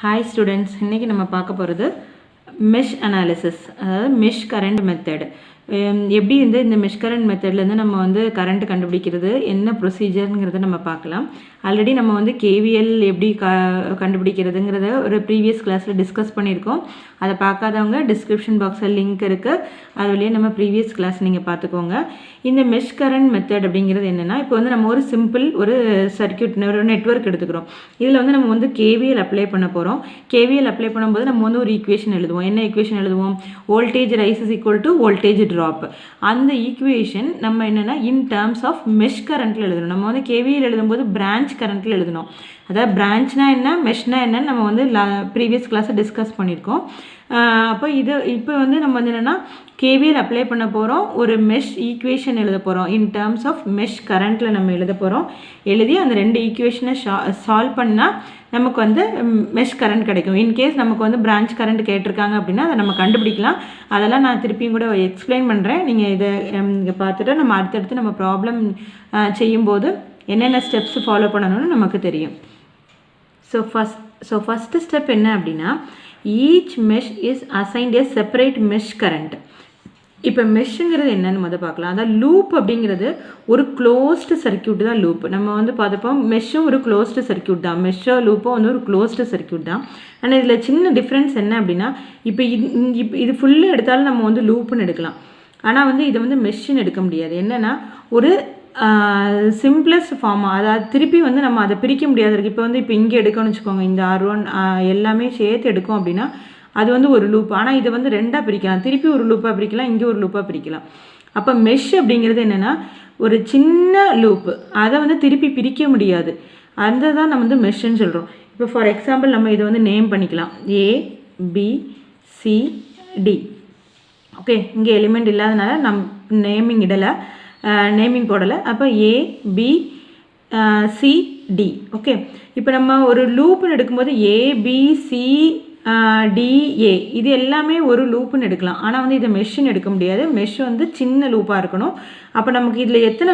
Hi students, இன்னைக்கு நம்ம பார்க்க போகிறது mesh analysis அதாவது mesh current method. எப்படி இந்த mesh current methodலேருந்து நம்ம current கண்டுபிடிக்கிறது என்ன ப்ரொசீஜர்ங்கிறத நம்ம பார்க்கலாம். ஆல்ரெடி நம்ம KVL எப்படி கண்டுபிடிக்கிறதுங்கிறத ஒரு ப்ரீவியஸ் கிளாஸில் டிஸ்கஸ் பண்ணியிருக்கோம். அதை பார்க்காதவங்க டிஸ்கிரிப்ஷன் பாக்ஸில் லிங்க் இருக்குது, அது வழியே நம்ம ப்ரீவியஸ் கிளாஸ் நீங்கள் பார்த்துக்கோங்க. இந்த mesh current method அப்படிங்கிறது என்னென்னா, இப்போ நம்ம ஒரு சிம்பிள் ஒரு சர்க்யூட் ஒரு நெட்வொர்க் எடுத்துக்கிறோம். இதில் நம்ம KVL அப்ளை பண்ண போகிறோம். KVL அப்ளை பண்ணும்போது நம்ம ஒரு ஈக்குவேஷன் எழுதுவோம். என்ன ஈக்குவேஷன் எழுதுவோம்? Voltage rice is equal to voltage drop. அந்த ஈக்குவேஷன் நம்ம என்னென்னா இன் டேர்ம்ஸ் ஆஃப் மெஷ் கரண்ட்டில் எழுதணும். நம்ம KVL எழுதும்போது பிரான்ச் கரண்ட்டில் எழுதணும். அதாவது பிரான்ச்னா என்ன, மெஷ்னா என்னன்னு நம்ம ப்ரீவியஸ் கிளாஸை டிஸ்கஸ் பண்ணியிருக்கோம். அப்போ இப்போ நம்ம என்னென்னா KVL அப்ளை பண்ண போகிறோம், ஒரு மெஷ் ஈக்குவேஷன் எழுத போகிறோம். இன் டேர்ம்ஸ் ஆஃப் மெஷ் கரண்ட்டில் நம்ம எழுத போகிறோம். எழுதி அந்த ரெண்டு ஈக்குவேஷனை சால்வ் பண்ணால் நமக்கு மெஷ் கரண்ட் கிடைக்கும். இன்கேஸ் நமக்கு பிரான்ச் கரண்ட் கேட்டிருக்காங்க அப்படின்னா அதை நம்ம கண்டுபிடிக்கலாம். அதெல்லாம் நான் திருப்பியும் கூட எக்ஸ்பிளைன் பண்ணுறேன். நீங்கள் இதை பார்த்துட்டு நம்ம அடுத்தடுத்து நம்ம ப்ராப்ளம் செய்யும்போது என்னென்ன ஸ்டெப்ஸ் ஃபாலோ பண்ணணும்னு நமக்கு தெரியும். ஃபஸ்ட்டு ஸ்டெப் என்ன அப்படின்னா, each mesh is assigned a separate mesh current. இப்போ மெஷ்ங்கிறது என்னன்னு பார்க்கலாம். அதாவது லூப் அப்படிங்கிறது ஒரு க்ளோஸ்டு சர்க்கியூட் தான் லூப். நம்ம பார்த்தப்போம் மெஷ்ஷும் ஒரு க்ளோஸ்டு சர்க்கியூட் தான். மெஷ்ஷோ லூப்போ ஒரு க்ளோஸ்டு சர்க்கியூட் தான். ஆனால் இதில் சின்ன டிஃப்ரென்ஸ் என்ன அப்படின்னா, இப்போ இது ஃபுல்லாக எடுத்தாலும் நம்ம லூப்புன்னு எடுக்கலாம். ஆனால் இதை மெஷ்ஷுன்னு எடுக்க முடியாது. என்னென்னா ஒரு சிம்பிளஸ்ட் ஃபார்மாக, அதாவது திருப்பி நம்ம அதை பிரிக்க முடியாது இருக்குது. இப்போ இங்கே எடுக்கணும்னு வச்சுக்கோங்க, இந்த R1 எல்லாமே சேர்த்து எடுக்கும் அப்படின்னா அது ஒரு லூப். ஆனால் இதை ரெண்டாக பிரிக்கலாம், திருப்பி ஒரு லூப்பாக பிரிக்கலாம், இங்கே ஒரு லூப்பாக பிரிக்கலாம். அப்போ மெஷ் அப்படிங்கிறது என்னென்னா ஒரு சின்ன லூப்பு, அதை திருப்பி பிரிக்க முடியாது. அந்த தான் நம்ம மெஷ்ன்னு சொல்கிறோம். இப்போ ஃபார் எக்ஸாம்பிள் நம்ம இதை நேம் பண்ணிக்கலாம், ABCD. ஓகே, இங்கே எலிமெண்ட் இல்லாதனால நேமிங் இடலை, நேமிங் போடலை. அப்போ ABCD. ஓகே, இப்போ நம்ம ஒரு லூப்புன்னு எடுக்கும்போது ABCDA இது எல்லாமே ஒரு லூப்புன்னு எடுக்கலாம். ஆனால் இதை மெஷ்ஷுன்னு எடுக்க முடியாது. மெஷ் சின்ன லூப்பாக இருக்கணும். அப்போ நமக்கு இதில் எத்தனை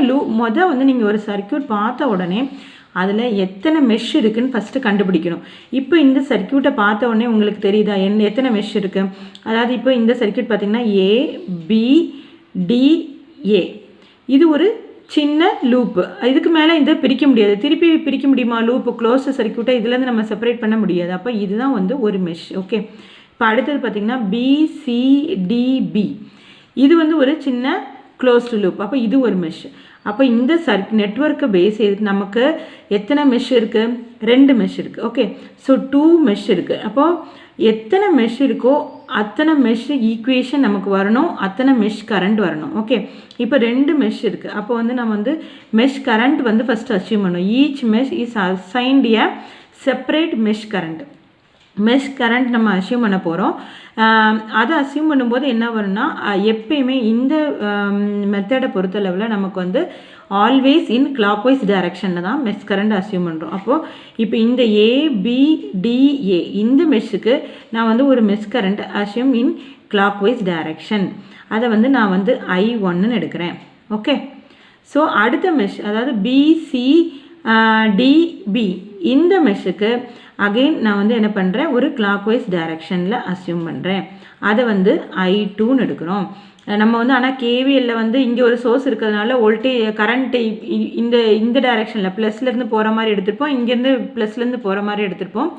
நீங்கள் ஒரு சர்க்யூட் பார்த்த உடனே அதில் எத்தனை மெஷ் இருக்குதுன்னு ஃபஸ்ட்டு கண்டுபிடிக்கணும். இப்போ இந்த சர்க்யூட்டை பார்த்த உடனே உங்களுக்கு தெரியுதா எத்தனை மெஷ் இருக்குது? அதாவது இப்போ இந்த சர்க்யூட் பார்த்திங்கன்னா ABDA இது ஒரு சின்ன லூப்பு. இதுக்கு மேலே இதை பிரிக்க முடியாது. திருப்பி பிரிக்க முடியுமா? லூப்பு க்ளோஸ்டு சர்க்யூட்டை இதுலேருந்து நம்ம செப்பரேட் பண்ண முடியாது. அப்போ இதுதான் ஒரு மெஷ். ஓகே, இப்போ அடுத்தது பார்த்திங்கன்னா BCDB இது ஒரு சின்ன க்ளோஸ்டு லூப். அப்போ இது ஒரு மெஷ். அப்போ இந்த நெட்வொர்க்கை பேஸ் நமக்கு எத்தனை மெஷ் இருக்குது? 2 மெஷ் இருக்குது. ஓகே, ஸோ 2 மெஷ் இருக்குது. அப்போது எத்தனை மெஷ் இருக்கோ அத்தனை மெஷ் ஈக்குவேஷன் நமக்கு வரணும், அத்தனை மெஷ் கரண்ட் வரணும். ஓகே, இப்போ 2 மெஷ் இருக்குது. அப்போ நம்ம மெஷ் கரண்ட் ஃபஸ்ட்டு அச்சீவ் பண்ணணும். Each mesh is assigned a separate mesh current. Mesh current நம்ம அச்சீவ் பண்ண போகிறோம். அதை அச்சீவ் பண்ணும்போது என்ன வரும்னா, எப்பயுமே இந்த மெத்தடை பொறுத்தளவில் நமக்கு ஆல்வேஸ் இன் கிளாக்வைஸ் டைரக்ஷனில் தான் மெஷ் கரண்ட் அச்சீவ் பண்ணுறோம். அப்போது இப்போ இந்த ABDA இந்த மெஷ்ஷுக்கு நான் ஒரு மெஷ் கரண்ட் அச்சீவ் இன் கிளாக்வைஸ் டைரக்ஷன். அதை நான் I1ன்னு எடுக்கிறேன். ஓகே, ஸோ அடுத்த மெஷ் அதாவது BCDB இந்த மெஷ்ஷுக்கு அகெயின் நான் என்ன பண்ணுறேன், ஒரு கிளாக்வைஸ் டைரக்ஷனில் அஸ்யூம் பண்ணுறேன். அதை I2ன்னு எடுக்கிறோம். நம்ம ஆனால் KVLல இங்கே ஒரு சோர்ஸ் இருக்கிறதுனால கரண்ட்டு இந்த டைரக்ஷனில் ப்ளஸ்லேருந்து போகிற மாதிரி எடுத்துருப்போம், இங்கேருந்து ப்ளஸ்லேருந்து போகிற மாதிரி எடுத்துருப்போம்.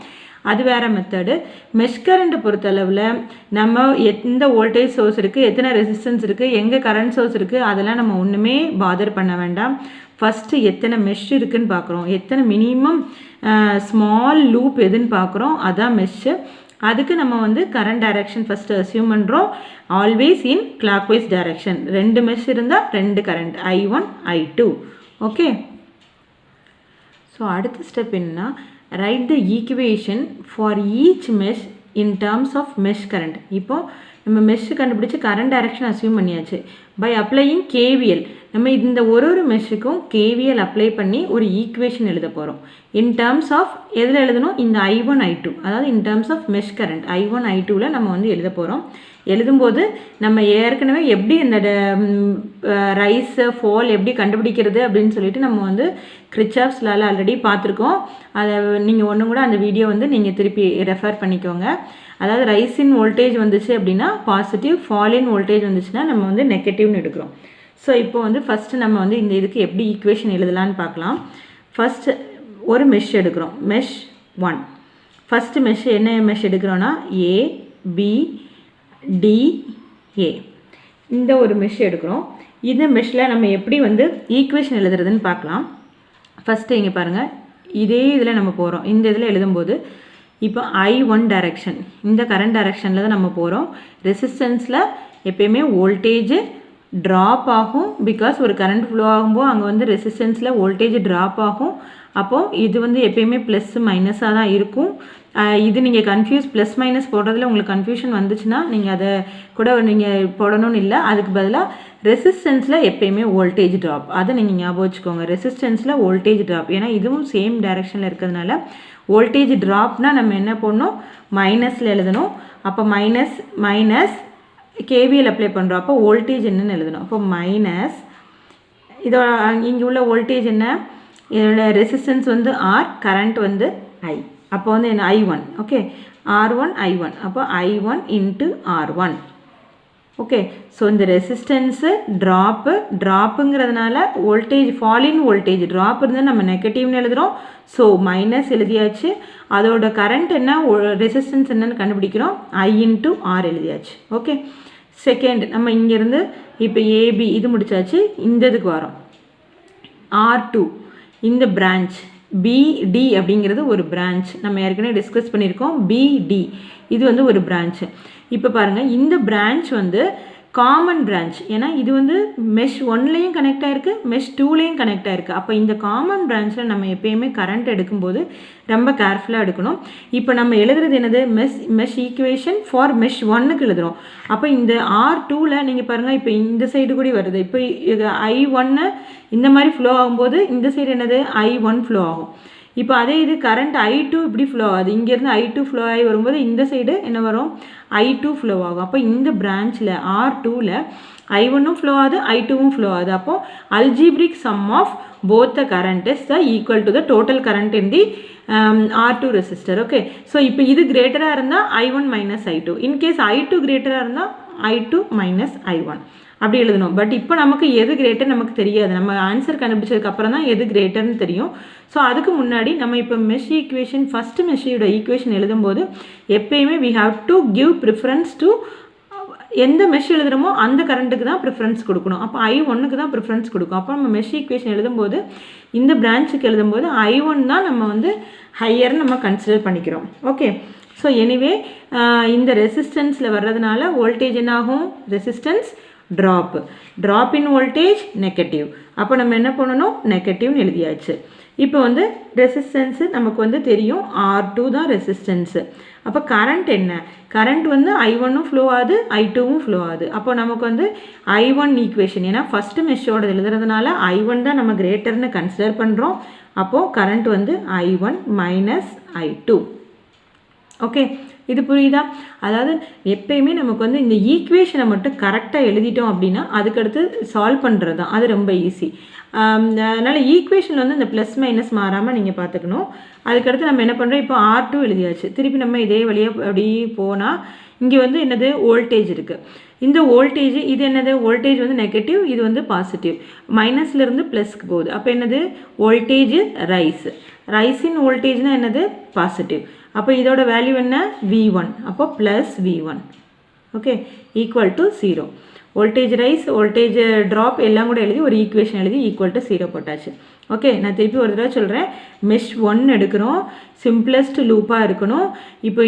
அது வேறு மெத்தடு. மெஷ் கரண்ட்டை பொறுத்தளவில் நம்ம எந்த வோல்டேஜ் சோர்ஸ் இருக்குது, எத்தனை ரெசிஸ்டன்ஸ் இருக்குது, எங்கே கரண்ட் சோர்ஸ் இருக்குது, அதெல்லாம் நம்ம ஒன்றுமே பாதர் பண்ண வேண்டாம். ஃபஸ்ட்டு எத்தனை மெஷ் இருக்குதுன்னு பார்க்குறோம், எத்தனை மினிமம் ஸ்மால் லூப் எதுன்னு பார்க்குறோம், அதான் மெஷ்ஷு. அதுக்கு நம்ம கரண்ட் டைரக்ஷன் ஃபஸ்ட்டு அஸ்யூம் பண்ணுறோம், always in clockwise direction. 2 mesh இருந்தால் 2 current, I1 I2. Okay, so அடுத்த ஸ்டெப் என்னன்னா, write the equation for each mesh in terms of mesh current. இப்போது நம்ம மெஷ் கண்டுபிடிச்சி கரண்ட் டைரக்ஷன் அசியூம் பண்ணியாச்சு. பை அப்ளையிங் கேவிஎல் நம்ம இந்த ஒரு மெஷ்ஷுக்கும் கேவிஎல் அப்ளை பண்ணி ஒரு ஈக்குவேஷன் எழுத போகிறோம். இன் டேர்ம்ஸ் ஆஃப் எதில் எழுதணும், இந்த I1 I2, அதாவது in terms of mesh current I1 I2வில் நம்ம வந்து எழுத போகிறோம். எழுதும்போது நம்ம ஏற்கனவே எப்படி இந்த ரைஸ் ஃபால் எப்படி கண்டுபிடிக்கிறது அப்படின்னு சொல்லிட்டு நம்ம வந்து கிர்ச்சாஃப்ஸ் லால ஆல்ரெடி பார்த்துருக்கோம். அதை நீங்கள் ஒன்று கூட அந்த வீடியோ வந்து நீங்கள் திருப்பி ரெஃபர் பண்ணிக்கோங்க. அதாவது ரைஸ் இன் வோல்டேஜ் வந்துச்சு அப்படின்னா பாசிட்டிவ், ஃபால் இன் வோல்டேஜ் வந்துச்சுன்னா நம்ம வந்து நெகட்டிவ்னு எடுக்கிறோம். ஸோ இப்போ வந்து ஃபஸ்ட்டு நம்ம வந்து இந்த இதுக்கு எப்படி ஈக்குவேஷன் எழுதலான்னு பார்க்கலாம். ஃபஸ்ட்டு ஒரு மெஷ் எடுக்கிறோம், மெஷ் 1. ஃபஸ்ட்டு மெஷ் என்ன மெஷ் எடுக்கிறோன்னா ABDA இந்த ஒரு மெஷ் எடுக்கிறோம். இந்த மெஷ்ஷில் நம்ம எப்படி வந்து ஈக்குவேஷன் எழுதுறதுன்னு பார்க்கலாம். ஃபஸ்ட்டு இங்கே பாருங்கள், இதே இதில் நம்ம போகிறோம். இந்த இதில் எழுதும்போது இப்போ I1 டைரக்ஷன், இந்த கரண்ட் டைரக்ஷனில் தான் நம்ம போகிறோம். ரெசிஸ்டன்ஸில் எப்பயுமே வோல்டேஜ் ட்ராப் ஆகும். பிகாஸ் ஒரு கரண்ட் ஃப்ளோ ஆகும்போது அங்கே வந்து ரெசிஸ்டன்ஸில் வோல்டேஜ் ட்ராப் ஆகும். அப்போது இது வந்து எப்பயுமே ப்ளஸ் மைனஸாக தான் இருக்கும். இது நீங்கள் கன்ஃபியூஸ் ப்ளஸ் மைனஸ் போடுறதுல உங்களுக்கு கன்ஃபியூஷன் வந்துச்சுன்னா நீங்கள் அதை கூட நீங்கள் போடணும்னு இல்லை. அதுக்கு பதிலாக ரெசிஸ்டன்ஸில் எப்பயுமே வோல்டேஜ் ட்ராப், அதை நீங்கள் ஞாபகம் வச்சுக்கோங்க. ரெசிஸ்டன்ஸில் வோல்டேஜ் ட்ராப், ஏன்னா இதுவும் சேம் டைரக்ஷனில் இருக்கிறதுனால வோல்டேஜ் ட்ராப்னால் நம்ம என்ன பண்ணணும், மைனஸில் எழுதணும். அப்போ மைனஸ் மைனஸ் கேவிஎல் அப்ளை பண்ணுறோம். அப்போ வோல்டேஜ் என்னன்னு எழுதணும். அப்போ மைனஸ் இதோட இங்கே உள்ள வோல்டேஜ் என்ன, இதோட ரெசிஸ்டன்ஸ் வந்து ஆர், கரண்ட் வந்து ஐ. அப்போ வந்து என்ன I1, ஓகே, R1 I1. அப்போ I1 into R1. Okay, so இந்த ரெசிஸ்டன்ஸு ட்ராப்புங்கிறதுனால வோல்டேஜ் ஃபாலின் வோல்டேஜ் ட்ராப் இருந்தால் நம்ம நெகட்டிவ்னு எழுதுகிறோம். ஸோ மைனஸ் எழுதியாச்சு. அதோட கரண்ட் என்ன, ரெசிஸ்டன்ஸ் என்னன்னு கண்டுபிடிக்கிறோம், I இன்ட்டு ஆர் எழுதியாச்சு. ஓகே, செகண்ட் நம்ம இங்கேருந்து இப்போ AB இது முடிச்சாச்சு. இந்த இதுக்கு வரோம், R2 இந்த பிரான்ச் BD அப்படிங்கிறது ஒரு பிரான்ச், நம்ம ஏற்கனவே டிஸ்கஸ் பண்ணியிருக்கோம். BD இது வந்து ஒரு பிரான்ச்சு. இப்போ பாருங்கள், இந்த பிரான்ச் வந்து காமன் பிரான்ச், ஏன்னா இது வந்து மெஷ் 1லேயும் கனெக்ட் ஆகிருக்கு, மெஷ் 2லேயும் கனெக்ட் ஆகிருக்கு. அப்போ இந்த காமன் பிரான்ச்சில் நம்ம எப்பயுமே கரண்ட் எடுக்கும்போது ரொம்ப கேர்ஃபுல்லாக எடுக்கணும். இப்போ நம்ம எழுதுறது என்னது, மெஷ் ஈக்குவேஷன் ஃபார் மெஷ் 1க்கு எழுதுகிறோம். அப்போ இந்த R2வில் நீங்கள் பாருங்கள், இப்போ இந்த சைடு கூட வருது. இப்போ I1 இந்த மாதிரி ஃப்ளோ ஆகும்போது இந்த சைடு என்னது, I1 ஃப்ளோ ஆகும். இப்போ அதே இது கரண்ட் I2 இப்படி ஃப்ளோ ஆகுது. இங்கேருந்து I2 ஃப்ளோ ஆகி வரும்போது இந்த சைடு என்ன வரும், I2 ஃப்ளோ ஆகும். அப்போ இந்த பிரான்ச்சில் R2வில் I1ம் ஃப்ளோ ஆகுது, I2வும் ஃப்ளோ ஆகுது. அப்போது algebraic sum of both the current is the equal to the total current in the R2 resistor. Okay, so இப்போ இது கிரேட்டராக இருந்தால் I1 minus I2, in case I2 கிரேட்டராக இருந்தால் I2 மைனஸ் I1 அப்படி எழுதணும். பட் இப்போ நமக்கு எது கிரேட்டர் நமக்கு தெரியாது. நம்ம ஆன்சர் கண்டுபிடிச்சதுக்கு அப்புறம் தான் எது கிரேட்டர்னு தெரியும். ஸோ அதுக்கு முன்னாடி நம்ம இப்போ மெஷ் ஈக்குவேஷன், ஃபஸ்ட்டு மெஷ்ஷோட ஈக்குவேஷன் எழுதும்போது எப்பயுமே we have to give preference to எந்த மெஷ் எழுதுகிறோமோ அந்த கரண்ட்டுக்கு தான் ப்ரிஃபரன்ஸ் கொடுக்கணும். அப்போ I1க்கு தான் ப்ரிஃபரன்ஸ் கொடுக்கும். அப்போ நம்ம மெஷ் ஈக்குவேஷன் எழுதும்போது இந்த பிரான்ச்சுக்கு எழுதும்போது I1 தான் நம்ம வந்து ஹையர்னு நம்ம கன்சிடர் பண்ணிக்கிறோம். ஓகே, ஸோ எனிவே இந்த ரெசிஸ்டன்ஸில் வர்றதுனால வோல்டேஜ் என்ன ஆகும், resistance drop in voltage negative. அப்போ நம்ம என்ன பண்ணணும், நெகட்டிவ்னு எழுதியாச்சு. இப்போ வந்து ரெசிஸ்டன்ஸு நமக்கு வந்து தெரியும், R2 தான் ரெசிஸ்டன்ஸு. அப்போ கரண்ட் என்ன, கரண்ட் வந்து I1ம் ஃப்ளோ ஆகுது, I2வும் ஃப்ளோ ஆகுது. அப்போ நமக்கு வந்து I1 ஈக்குவேஷன், ஏன்னா ஃபஸ்ட்டு மெஷ்ஷோட எழுதுறதுனால I1 தான் நம்ம கிரேட்டர்னு கன்சிடர் பண்ணுறோம். அப்போது கரண்ட் வந்து I1 மைனஸ் I2. ஓகே, இது புரியுதா? அதாவது எப்பயுமே நமக்கு வந்து இந்த ஈக்குவேஷனை மட்டும் கரெக்டாக எழுதிட்டோம் அப்படின்னா அதுக்கடுத்து சால்வ் பண்ணுறது தான், அது ரொம்ப ஈஸி. அதனால் ஈக்குவேஷனில் வந்து இந்த ப்ளஸ் மைனஸ் மாறாமல் நீங்கள் பார்த்துக்கணும். அதுக்கடுத்து நம்ம என்ன பண்ணுறோம், இப்போ R2 எழுதியாச்சு. திருப்பி நம்ம இதே வழியாக அப்படி போனால் இங்கே வந்து என்னது, வோல்டேஜ் இருக்குது. இந்த வோல்டேஜ் இது என்னது, வோல்டேஜ் வந்து நெகட்டிவ், இது வந்து பாசிட்டிவ், மைனஸ்லேருந்து ப்ளஸ்க்கு போகுது. அப்போ என்னது, வோல்டேஜ் ரைஸின் வோல்டேஜ்னால் என்னது, பாசிட்டிவ். அப்போ இதோட வேல்யூ என்ன, V1. அப்போ plus V1, okay, equal to 0. Voltage rice, voltage drop எல்லாம் கூட எழுதி ஒரு ஈக்குவேஷன் எழுதி ஈக்குவல் டு 0 போட்டாச்சு. ஓகே, நான் திருப்பி ஒரு தடவை சொல்கிறேன். மெஷ் 1 எடுக்கிறோம், சிம்பிளஸ்ட் லூப்பாக இருக்கணும். இப்போ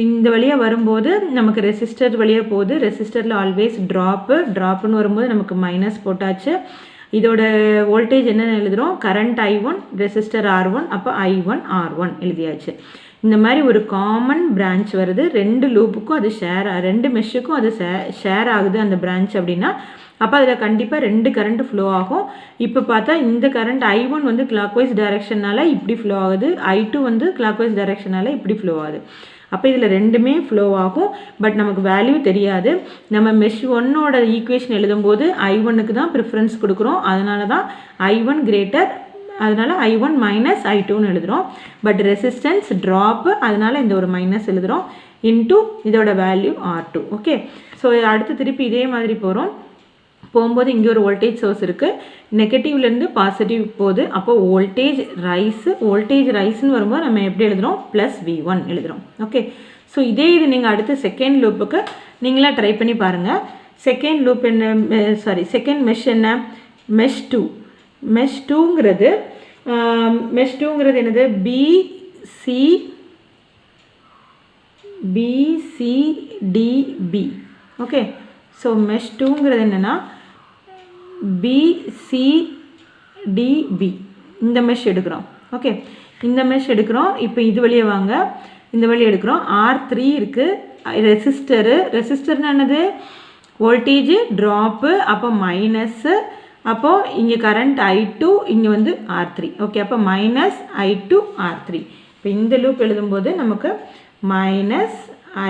இந்த வழியாக வரும்போது நமக்கு ரெசிஸ்டர் வழியாக போகுது. ரெசிஸ்டரில் ஆல்வேஸ் ட்ராப்புன்னு வரும்போது நமக்கு மைனஸ் போட்டாச்சு. இதோட வோல்டேஜ் என்னென்னு எழுதுகிறோம், கரண்ட் I1, ரெசிஸ்டர் R1. அப்போ I1 R1 எழுதியாச்சு. இந்த மாதிரி ஒரு காமன் பிரான்ச் வருது, ரெண்டு லூப்புக்கும் அது ரெண்டு மெஷ்ஷுக்கும் அது ஷேர் ஆகுது அந்த பிரான்ச் அப்படின்னா அப்போ அதில் கண்டிப்பாக ரெண்டு கரண்ட் ஃப்ளோ ஆகும். இப்போ பார்த்தா இந்த கரண்ட் I1 வந்து கிளாக்வைஸ் டைரக்ஷனால் இப்படி ஃப்ளோ ஆகுது, I2 வந்து கிளாக்வைஸ் டைரக்ஷனால் இப்படி ஃப்ளோ ஆகுது. அப்போ இதில் ரெண்டுமே ஃப்ளோ ஆகும், பட் நமக்கு வேல்யூ தெரியாது. நம்ம மெஷ் 1ஓட ஈக்குவேஷன் எழுதும்போது I1க்கு தான் ப்ரிஃபரன்ஸ் கொடுக்குறோம், அதனால தான் I1 கிரேட்டர், அதனால் I1 மைனஸ் I2ன்னு எழுதுகிறோம். பட் ரெசிஸ்டன்ஸ் ட்ராப்பு, அதனால் இந்த ஒரு மைனஸ் எழுதுகிறோம், இன்டூ இதோட வேல்யூ R2. ஓகே, ஸோ அடுத்து திருப்பி இதே மாதிரி போகும்போது இங்கே ஒரு வோல்டேஜ் சோர்ஸ் இருக்குது, நெகட்டிவ்லேருந்து பாசிட்டிவ் போகுது. அப்போ வோல்டேஜ் ரைஸ்ன்னு வரும்போது நம்ம எப்படி எழுதுகிறோம், ப்ளஸ் V1 எழுதுகிறோம். ஓகே, ஸோ இதே இது நீங்கள் அடுத்து செகண்ட் லூப்புக்கு நீங்களாக ட்ரை பண்ணி பாருங்கள். செகண்ட் லூப் என்ன, செகண்ட் மெஷ் என்ன, மெஷ் 2. மெஷ் 2ங்கிறது என்னது, BCDB. ஓகே, ஸோ மெஷ் 2ங்கிறது என்னென்னா BCDB, இந்த மெஷ் எடுக்கிறோம். ஓகே, இந்த மெஷ் எடுக்கிறோம். இப்போ இது வழியே வாங்க, இந்த வழி எடுக்கிறோம். R3 இருக்குது, ரெசிஸ்டர்னா என்னது, வோல்டேஜ் ட்ராப்பு, அப்போ மைனஸ்ஸு, அப்போது இங்கே கரண்ட் I2, இங்கே வந்து R3. ஓகே, அப்போ மைனஸ் I2 R3. இப்போ இந்த லூப் எழுதும்போது நமக்கு மைனஸ்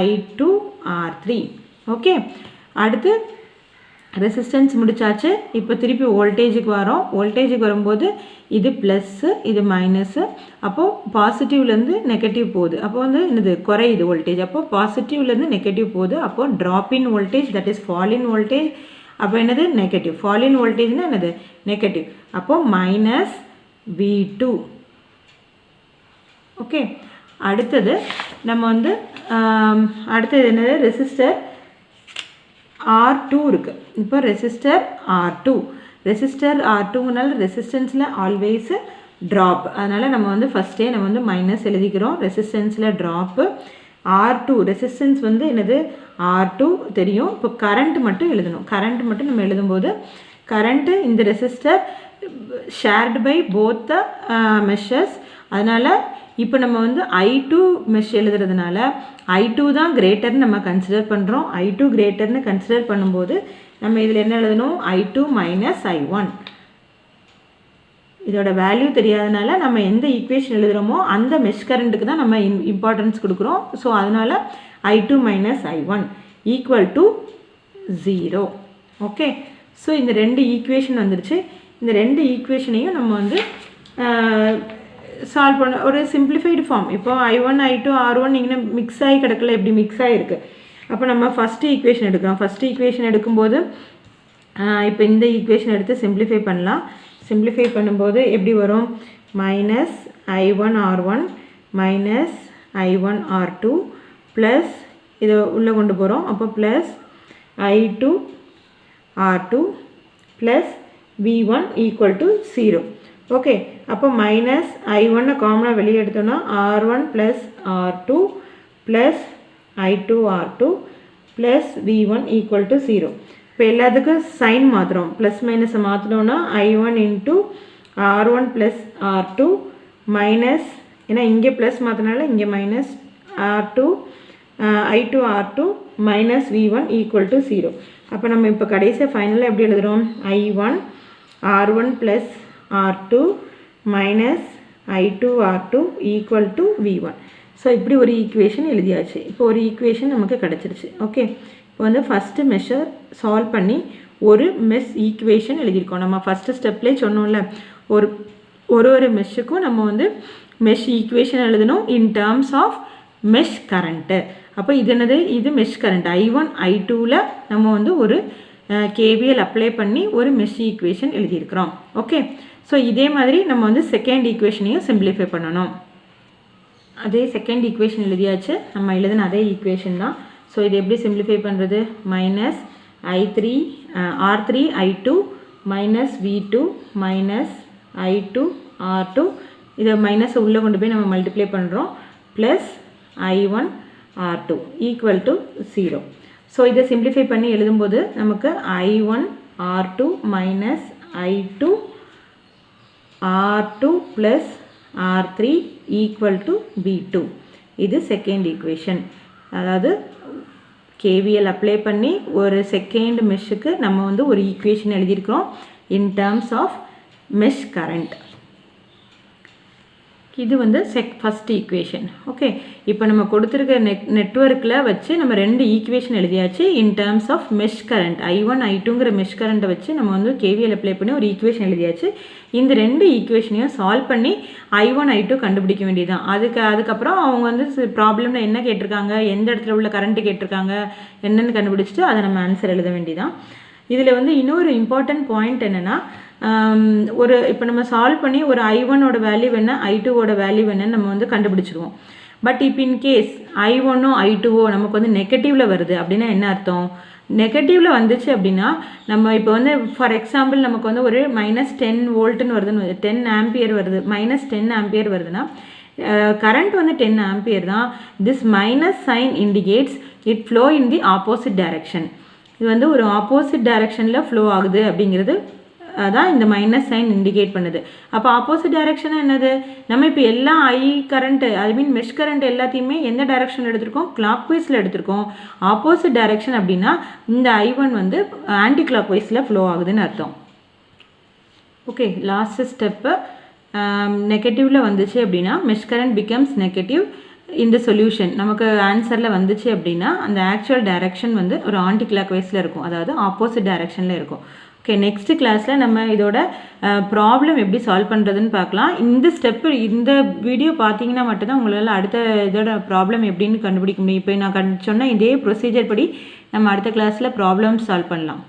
I2 R3. ஓகே, அடுத்து ரெசிஸ்டன்ஸ் முடிச்சாச்சு. இப்போ திருப்பி வோல்டேஜுக்கு வரோம். வோல்டேஜுக்கு வரும்போது இது ப்ளஸ்ஸு, இது மைனஸ்ஸு, அப்போது பாசிட்டிவ்லேருந்து நெகட்டிவ் போகுது, அப்போ வந்து என்னது குறையுது வோல்டேஜ். அப்போது பாசிட்டிவ்லேருந்து நெகட்டிவ் போகுது, அப்போது drop in voltage, that is fall in voltage. அப்போ என்னது நெகட்டிவ், ஃபால் இன் வோல்டேஜ்னா என்னது நெகட்டிவ், அப்போது மைனஸ் V2. ஓகே, அடுத்தது நம்ம வந்து அடுத்தது என்னது, ரெசிஸ்டர் R2 இருக்குது. இப்போ ரெசிஸ்டர் R2ங்கனால ரெசிஸ்டன்ஸில் ஆல்வேஸ் ட்ராப், அதனால் நம்ம வந்து ஃபஸ்ட்டே நம்ம வந்து மைனஸ் எழுதிக்கிறோம். ரெசிஸ்டன்ஸில் ட்ராப்பு R2, ரெசிஸ்டன்ஸ் வந்து என்னது R2 தெரியும். இப்போ கரண்ட் மட்டும் எழுதணும். கரண்ட் மட்டும் நம்ம எழுதும்போது கரண்ட்டு இந்த resistor shared by both the meshes, அதனால் இப்போ நம்ம வந்து I2 மெஷ் எழுதுறதுனால I2 தான் கிரேட்டர்னு நம்ம கன்சிடர் பண்ணுறோம். I2 கிரேட்டர்னு கன்சிடர் பண்ணும்போது நம்ம இதில் என்ன எழுதணும், I2 மைனஸ் I1. இதோட வேல்யூ தெரியாதனால நம்ம எந்த ஈக்குவேஷன் எழுதுகிறோமோ அந்த மெஷ் கரண்ட்டுக்கு தான் நம்ம இம்பார்ட்டன்ஸ் கொடுக்குறோம். ஸோ அதனால் I2 minus I1 equal to 0. Okay, so இந்த ரெண்டு ஈக்குவேஷன் வந்துருச்சு. இந்த ரெண்டு ஈக்குவேஷனையும் நம்ம வந்து சால்வ் பண்ண ஒரு சிம்பிளிஃபைடு ஃபார்ம். இப்போ I1 I2 R1 இங்கே மிக்ஸ் ஆகி கிடக்கல, எப்படி மிக்ஸ் ஆகிருக்கு. அப்போ நம்ம ஃபஸ்ட்டு ஈக்குவேஷன் எடுக்கிறோம். ஃபஸ்ட்டு ஈக்குவேஷன் எடுக்கும்போது இப்போ இந்த ஈக்குவேஷன் எடுத்து சிம்பிளிஃபை பண்ணலாம். சிம்பிளிஃபை பண்ணும்போது எப்படி வரும், minus I1 R1 minus I1 R2 plus இதை உள்ளே கொண்டு போகிறோம். அப்போ plus I2 R2 plus V1 equal to 0. Okay, அப்போ மைனஸ் I1 காமனாக வெளியே எடுத்தோன்னா R1 plus R2 plus I2 R2 plus V1 equal to 0. இப்போ எல்லாத்துக்கும் சைன் மாற்றுறோம், ப்ளஸ் மைனஸை மாற்றினோன்னா I1 into R1 plus R2 minus, ஏன்னா இங்கே ப்ளஸ் மாற்றினால இங்கே minus R2 I2 R2 minus V1 equal to 0. அப்போ நம்ம இப்போ கடைசியாக ஃபைனலாக எப்படி எழுதுகிறோம், I1 R1 plus R2 minus I2 R2 equal to V1. So இப்படி ஒரு ஈக்குவேஷன் எழுதியாச்சு. இப்போ ஒரு ஈக்குவேஷன் நமக்கு கிடச்சிருச்சு. ஓகே, இப்போ வந்து ஃபஸ்ட்டு மெஷர் சால்வ் பண்ணி ஒரு மெஷ் ஈக்குவேஷன் எழுதியிருக்கோம். நம்ம ஃபஸ்ட்டு ஸ்டெப்லேயே சொன்னோம்ல, ஒரு மெஷ்ஷுக்கும் நம்ம வந்து மெஷ் ஈக்குவேஷன் எழுதணும் in terms of mesh current. அப்போ இது என்னது, இது மெஷ் கரண்ட் I1 I2ல் நம்ம வந்து ஒரு KVL அப்ளை பண்ணி ஒரு மெஷ் ஈக்குவேஷன் எழுதியிருக்கிறோம். ஓகே, ஸோ இதே மாதிரி நம்ம வந்து செகண்ட் ஈக்குவேஷனையும் சிம்பிளிஃபை பண்ணணும். அதே செகண்ட் ஈக்குவேஷன் எழுதியாச்சு, நம்ம எழுதின அதே ஈக்குவேஷன் தான். ஸோ இது எப்படி சிம்பிளிஃபை பண்ணுறது, minus R3 I2 minus V2 minus I2 R2, இதை மைனஸை உள்ளே கொண்டு போய் நம்ம மல்டிப்ளை பண்ணுறோம், plus I1 R2 equal to 0. So இதை சிம்பிளிஃபை பண்ணி எழுதும்போது நமக்கு I1 R2 minus I2 R2 plus R3 equal to V2. இது செகண்ட் ஈக்குவேஷன். அதாவது KVL அப்ளை பண்ணி ஒரு செகண்ட் மெஷ்ஷுக்கு நம்ம வந்து ஒரு ஈக்குவேஷன் எழுதியிருக்கிறோம் in terms of mesh current. இது வந்து ஃபஸ்ட் ஈக்குவேஷன். ஓகே, இப்போ நம்ம கொடுத்துருக்க நெட்வொர்க்கில் வச்சு நம்ம ரெண்டு ஈக்குவேஷன் எழுதியாச்சு in terms of mesh current. I1 I2ங்கிற மெஷ் கரண்ட்டை வச்சு நம்ம வந்து KVL அப்ளை பண்ணி ஒரு ஈக்குவேஷன் எழுதியாச்சு. இந்த ரெண்டு ஈக்குவேஷனையும் சால்வ் பண்ணி I1 I2 கண்டுபிடிக்க வேண்டியதுதான். அதுக்கப்புறம் அவங்க வந்து ப்ராப்ளமில் என்ன கேட்டிருக்காங்க, எந்த இடத்துல உள்ள கரண்ட்டு கேட்டிருக்காங்க என்னென்னு கண்டுபிடிச்சிட்டு அதை நம்ம ஆன்சர் எழுத வேண்டியதான். இதில் வந்து இன்னொரு இம்பார்ட்டன்ட் பாயிண்ட் என்னென்னா, ஒரு இப்போ நம்ம சால்வ் பண்ணி ஒரு I1ஓட வேல்யூ என்ன I2ஓட வேல்யூ என்னன்னு நம்ம வந்து கண்டுபிடிச்சிடுவோம். பட் இப்போ இன்கேஸ் I1ஓ I2ஓ நமக்கு வந்து நெகட்டிவில் வருது அப்படின்னா என்ன அர்த்தம்? நெகட்டிவில் வந்துச்சு அப்படின்னா நம்ம இப்போ வந்து ஃபார் எக்ஸாம்பிள் நமக்கு வந்து ஒரு -10 வோல்ட்டுன்னு வருதுன்னு 10 ஆம்பியர் வருது, -10 ஆம்பியர் வருதுன்னா கரண்ட் வந்து 10 ஆம்பியர் தான். This minus sign indicates it flow in the opposite direction. இது வந்து ஒரு ஆப்போசிட் டைரக்ஷனில் ஃப்ளோ ஆகுது அப்படிங்கிறது அதான் இந்த மைனஸ் சைன் இண்டிகேட் பண்ணுது. அப்போ ஆப்போசிட் டைரக்ஷன் என்னது? நம்ம இப்போ எல்லா கரண்ட் மெஷ் கரண்ட் எல்லாத்தையுமே எந்த டைரக்ஷன் எடுத்திருக்கோம்? கிளாக் வைஸில் எடுத்திருக்கோம். ஆப்போசிட் டைரக்ஷன் அப்படின்னா இந்த I1 வந்து ஆன்டி கிளாக் வைஸில் ஃப்ளோ ஆகுதுன்னு அர்த்தம். ஓகே, லாஸ்ட் ஸ்டெப்பு நெகட்டிவில் வந்துச்சு அப்படின்னா மெஷ் கரண்ட் பிகம்ஸ் நெகட்டிவ் இந்த சொல்யூஷன் நமக்கு ஆன்சரில் வந்துச்சு அப்படின்னா அந்த ஆக்சுவல் டைரக்ஷன் வந்து ஒரு ஆன்டி கிளாக் வைஸில் இருக்கும், அதாவது ஆப்போசிட் டைரக்ஷனில் இருக்கும். ஓகே, நெக்ஸ்ட் கிளாஸில் நம்ம இதோட ப்ராப்ளம் எப்படி சால்வ் பண்ணுறதுன்னு பார்க்கலாம். இந்த வீடியோ பார்த்தீங்கன்னா மட்டும்தான் உங்களால் அடுத்த இதோட ப்ராப்ளம் எப்படின்னு கண்டுபிடிக்க முடியும். இப்போ நான் சொன்ன இதே ப்ரொசீஜர் படி நம்ம அடுத்த கிளாஸில் ப்ராப்ளம் சால்வ் பண்ணலாம்.